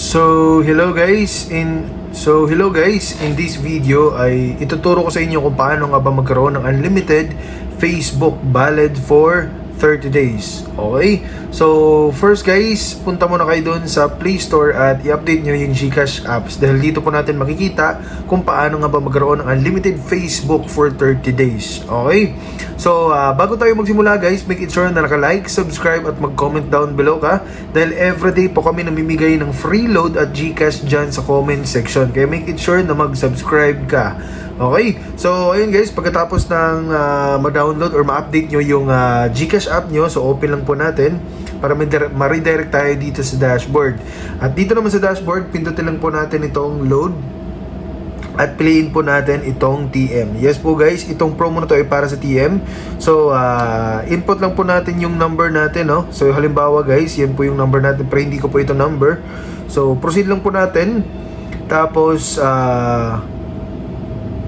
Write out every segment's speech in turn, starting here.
Hello guys, in this video ay ituturo ko sa inyo kung paano nga ba magkaroon ng unlimited Facebook Ballad for 30 days. Okay? So, first guys, punta muna kayo dun sa Play Store at i-update nyo yung GCash apps dahil dito po natin makikita kung paano nga ba magkaroon ng unlimited Facebook for 30 days. Okay? So, bago tayo magsimula guys, make it sure na naka-like, subscribe at mag-comment down below ka dahil everyday po kami namimigay ng free load at GCash dyan sa comment section. Kaya make it sure na mag-subscribe ka. Okay? So, ayun guys, pagkatapos ng ma-download or ma-update nyo yung GCash app nyo, so open lang po natin para ma-redirect tayo dito sa dashboard. At dito naman sa dashboard, pindutin lang po natin itong load at piliin po natin itong TM. Yes po guys, itong promo na to ay para sa TM. So, input lang po natin yung number natin, no? So, halimbawa guys, yan po yung number natin, pero hindi ko po ito number. So, proceed lang po natin. Tapos,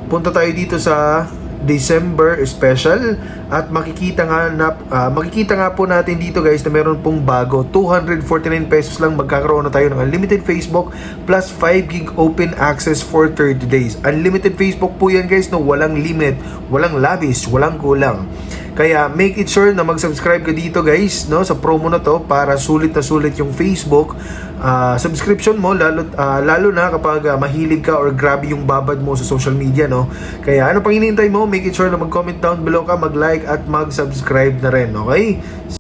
punta tayo dito sa December special at makikita nga po natin dito guys na meron pong bago 249 pesos lang magkakaroon na tayo ng unlimited Facebook plus 5 gig open access for 30 days. Unlimited Facebook po yan guys, no? Walang limit, walang labis, walang kulang. Kaya make it sure na mag-subscribe ka dito guys, no, sa promo na to para sulit na sulit yung Facebook subscription mo, lalo na kapag mahilig ka or grabe yung babad mo sa social media, no. Kaya ano pang hinihintay mo, make it sure na mag-comment down below ka, mag-like at mag-subscribe na rin, okay?